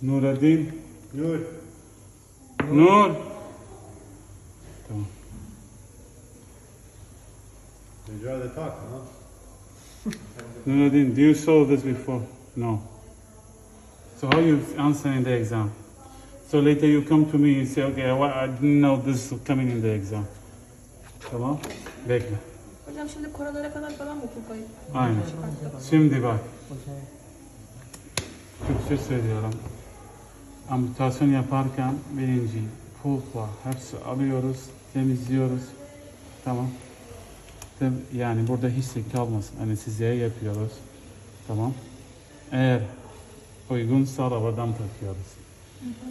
Nureddin. Nur. Nur. Tamam. Did you rather talk, huh? Nureddin, do you saw this before? No. So how you answering the exam? So later you come to me and say, okay, I didn't know this was coming in the exam. Tamam. Bekle. Hocam şimdi korolara kadar falan mı pulpayı? Aynen. Şimdi bak. Türkçe söylüyorum. Amputasyon yaparken birinci pulpa hepsi alıyoruz, temizliyoruz. Tamam. Yani burada hiç leke kalmasın. Anesteziye yapıyoruz. Tamam. Eğer uygunsa arabadan takıyoruz.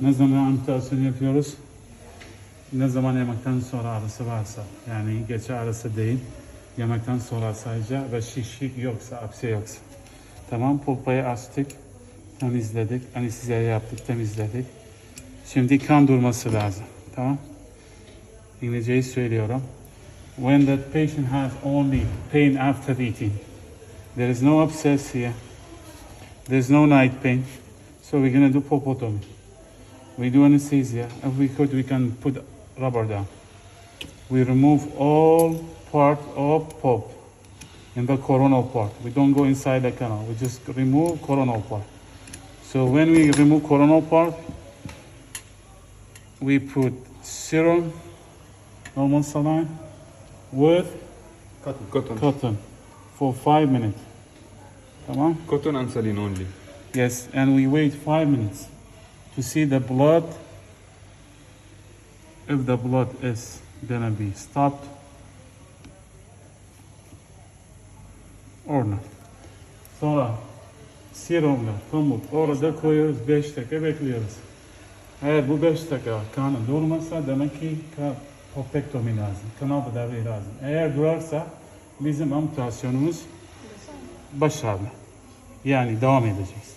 Ne zaman amputasyon yapıyoruz? Ne zaman yemekten sonra arası varsa. Yani gece arası değil. Yemekten sonra sadece ve şişlik yoksa, apse yoksa. Tamam, pulpayı açtık, temizledik, anesteziye yaptık, temizledik. Şimdi kan durması lazım. Tamam. İngilizceyi söylüyorum. When that patient has only pain after eating, there is no abscess here, there is no night pain, so we're going to do pulpotomy. We do anesthesia. If we could, we can put rubber down. We remove all part of pulp in the coronal part. We don't go inside the canal. We just remove coronal part. So when we remove coronal part, we put serum, normal saline, with cotton for 5 minutes. Tamam? Cotton and saline only. Yes, and we wait 5 minutes to see the blood, if the blood is gonna be stopped or not. Sonra serumla pamuk orada koyuyoruz, 5 dakika bekliyoruz. Eğer bu 5 dakika kanı durmazsa demek ki pulpotomy lazım, kanal tedavi lazım. Eğer durarsa bizim amputasyonumuz başarılı. Yani devam edeceğiz.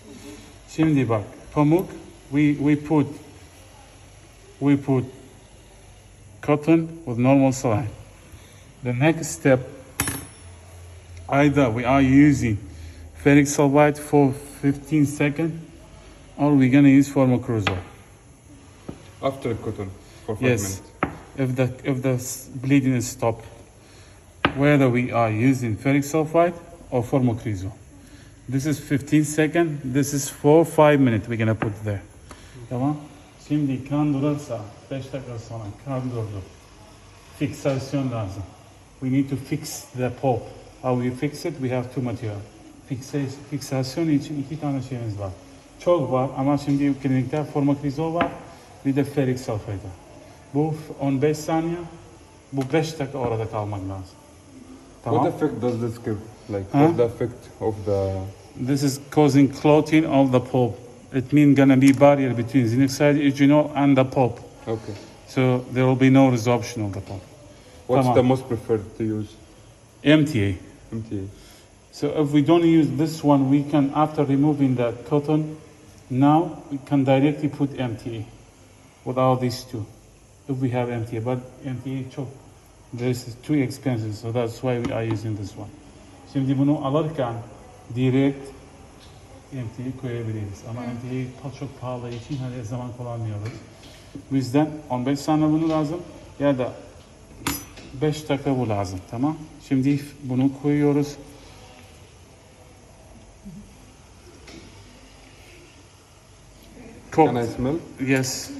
Şimdi bak, pamuk, we put cotton with normal saline. The next step, either we are using ferric sulfide for 15 seconds, or we're gonna use formocrozole. After cotton for 5 minutes. If the bleeding is stopped, whether we are using ferric sulfide or formocrozole. This is 15 seconds. This is for 5 minutes. We're gonna put there. Tamam. Şimdi kan durursa 5 dakika sonra kan durdu. Fiksasyon lazım. We need to fix the pulp. How we fix it? We have two material. Fiksasyon için 2 tane şeyimiz var. Çok var ama şimdi klinikte formocrozole var. Bir de ferric sulfide var. Bu 15 saniye. Bu 5 dakika orada kalmak lazım. Tamam. What effect does this give? Like, Huh? what's the effect of the... This is causing clotting of the pulp. It means gonna be barrier between xenoxide and the pulp. Okay. So there will be no resorption of the pulp. What's Tamam. the most preferred to use? MTA. MTA. So if we don't use this one, we can, after removing the cotton, now we can directly put MTA without these two. If we have MTA, but MTA çok, this is too expensive, so that's why we are using this one. Şimdi bunu alırken direkt MT'yi koyabiliriz. Ama MT'yi çok pahalı için her zaman kullanmıyoruz. Bu yüzden 15 saniye bunu lazım ya da 5 dakika bu lazım. Tamam. Şimdi bunu koyuyoruz. Can I smell? Yes.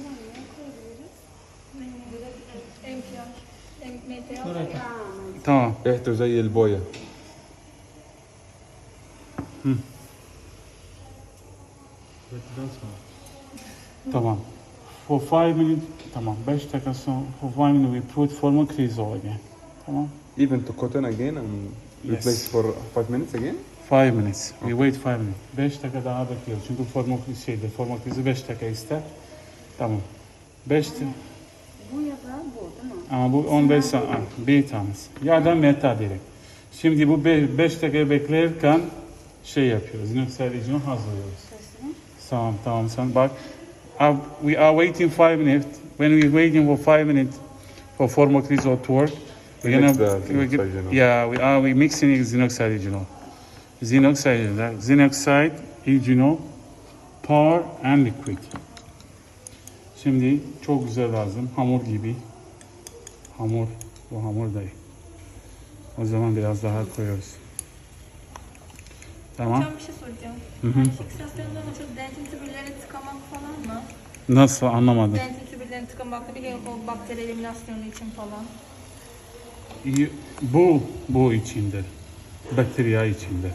Tamam. ريحته زي البوية. Tamam. For 5 minutes, tamam. 5 dakika sonra, for 5 minutes we put formocrozole again. Tamam. Even to cotton again and Yes. replace for 5 minutes again? 5 minutes. We wait 5 minutes. 5 dakika daha bekliyoruz. Çünkü formocrozole 5 dakika ister. Tamam. 5 Bu ya da bu değil mi? ama bu 15 saniye. Bir tanesi. Ya da meta direkt. Şimdi bu 5 dakika beklerken şey yapıyoruz. Xenoxide hazırlıyoruz. Tamam sen bak. We are waiting 5 minutes. When we're waiting for 5 minutes for formocrozole to work, we're Mix gonna the xenoxide. yeah, we mixing xenoxide. Xenoxide, Power and liquid. Şimdi çok güzel lazım. Hamur gibi. Hamur. Bu hamur değil. O zaman biraz daha koyuyoruz. Tamam. Hocam bir şey soracağım. Hı hı. Fiksasyonda mesela dentin tübüllerini tıkamak falan mı? Nasıl anlamadım. Dentin tübüllerini tıkamak bir o bakteri eliminasyonu için falan. Bu içindir. Bakteriya içindir.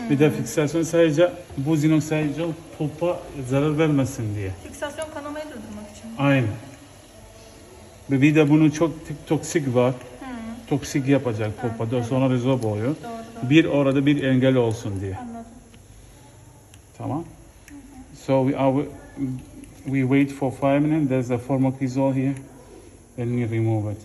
Bir de fiksasyon sadece bu sadece pulpa zarar vermesin diye. Fiksasyon kanamayı durdurmak için. Aynen. Ve bir de bunu çok toksik var. Toksik yapacak pulpa. Sonra rezorb oluyor. Doğru. Bir orada bir engel olsun diye. Anladım. Tamam. So we wait for 5 minutes. There's a formoclizol here. Then we remove it.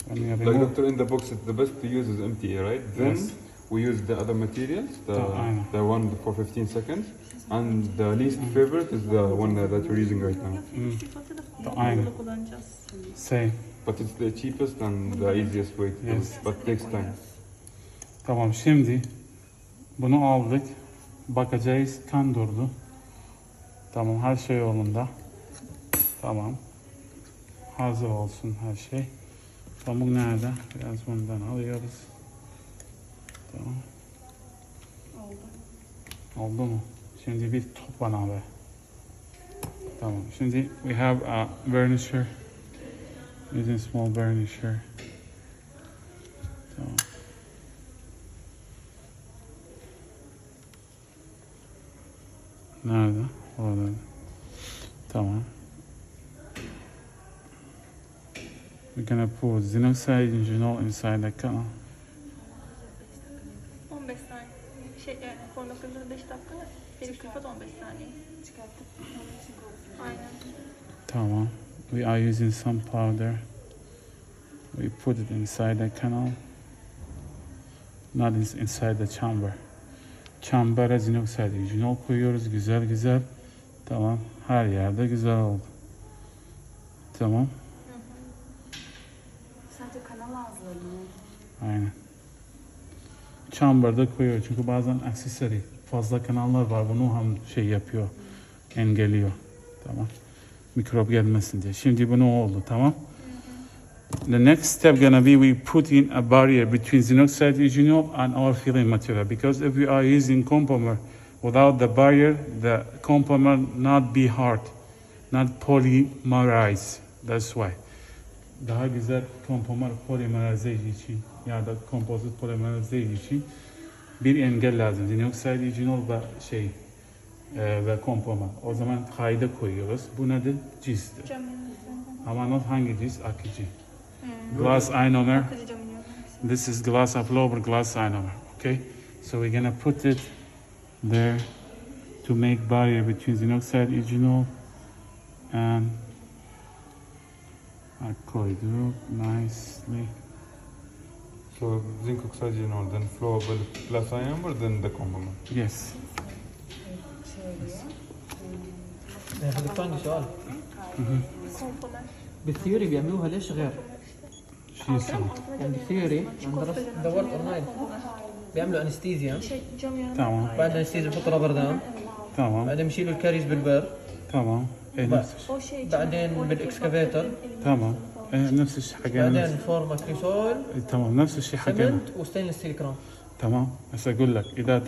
When we Like remove doctor, in the box, the best to use is MTA, right? Then Yes. we use the other materials, I know. the one for 15 seconds, and the least favorite is the one that you're using right now. Aynen. kullanacağız. Same. But it's the cheapest and the easiest way to do Yes. it, but takes time. Tamam, şimdi bunu aldık. Bakacağız, kan durdu. Tamam, her şey yolunda. Tamam. Hazır olsun her şey. Pamuk nerede? Biraz bundan alıyoruz. Tamam. Oldu mu? Şimdi bir topan abi. Tamam. Şimdi we have a burnisher. Using small burnisher. Tamam. Nerede? Orada. Tamam. We're gonna put xenocytinol inside the canal. 15 saniye. Formakında 5 dakika. Periklipat 15 saniye. Çıkartıp Aynen. Tamam. We are using some powder. We put it inside the canal. Not inside the chamber. Chamber'a xenocytinol koyuyoruz. Güzel güzel. Tamam. Her yerde güzel oldu. Tamam. sadece kanal ağızlarını. Aynen. Chamber'da koyuyor çünkü bazen accessory fazla kanallar var, bunu hem şey yapıyor, engelliyor. Tamam. Mikrop gelmesin diye. Şimdi bu ne oldu? Tamam. The next step gonna be we put in a barrier between xenocytinol and our filling material, because if we are using compomer without the barrier, the compomer not be hard, not polymerize. That's why. Daha güzel kompomer polimerize için ya da kompozit polimerize için bir engel lazım. Xenocytinol ve ve kompomer. O zaman kayda koyuyoruz. Bu nedir? Cizdir. Ama not hangi ciz? Akıcı. Glass ionomer. Akıcı cam iniyor. This is glass uploader, glass ionomer. Okay? So we're gonna put it there to make barrier between xenocytinol and koyduk nicely. So zinc oxygenol, then flowable plus ionomer, then the complement. Yes. دكتور عندي سؤال Kompomer. بالثيوري بيعملوها ليش غير؟ شو اسمه؟ يعني بالثيوري انا درست دورت اونلاين بيعملوا انستيزيا Cam yanı. Tamam. بعد الانستيزيا بحطوا بردان Tamam. بعدين بشيلوا الكاريز بالبر Tamam. نفس الشيء. O şey. بعدين بالاكسكافيتر Tamam. نفس الشيء حكينا. بعدين فورما كريسول تمام نفس الشيء حكينا. سمنت وستينلس ستيل كرام. تمام. بس اقول لك اذا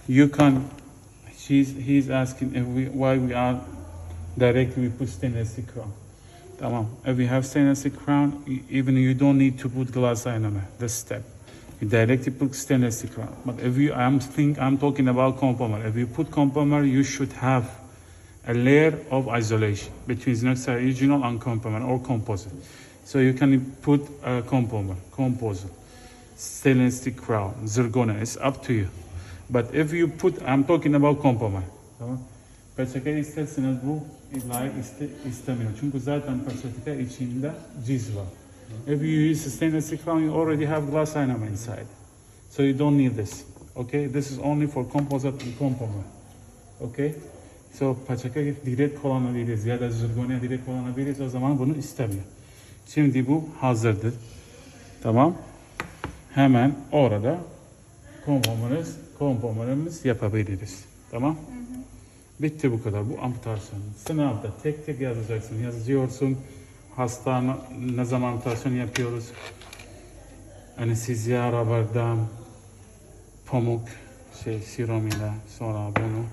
you can he's asking if why we are directly we put stainless steel crown. Tamam. If we have stainless steel crown, even you don't need to put glass ionomer. This step. You directly put stainless steel crown. But if you I'm talking about compomer. If you put compomer, you should have a layer of isolation between xenocytinol and compomer or composite. So you can put a composite, stainless steel crown, zirconia. It's up to you. But if you put, I'm talking about compomer. Tamam. Peçete isterseniz bu illa istemiyor. Çünkü zaten peçete içinde ciz var. If you use stainless steel crown, you already have glass ionomer inside. So you don't need this. Okay? This is only for composite and compomer. Okay? So peçete direkt kullanabiliriz ya da zirconia direkt kullanabiliriz. O zaman bunu istemiyor. Şimdi bu hazırdır. Tamam. Hemen orada kompomerimiz yapabiliriz. Tamam. Bitti bu kadar. Bu amputasyon. Sınavda tek tek yazacaksın. Yazıyorsun. Hasta ne zaman amputasyon yapıyoruz. Anestezya, rabardam, pamuk, serum ile sonra bunu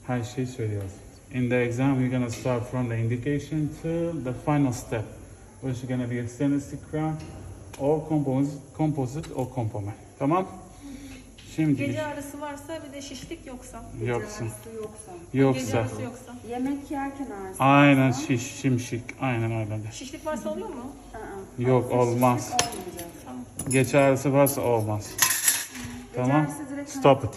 her şeyi söylüyoruz. In the exam, we're gonna start from the indication to the final step, which is gonna be extended stick crown, or composite or component. Tamam? Şimdi Gece ağrısı varsa bir de şişlik yoksa. yoksa Gece yoksa ağrısı yoksa. Yemek yerken ağrısı. aynen şimşik aynen öyle. Şişlik varsa oluyor mu? Yok olmaz. Olmayacak. Tamam. Gece ağrısı varsa olmaz. Tamam? Ağrısı direkt Stop it.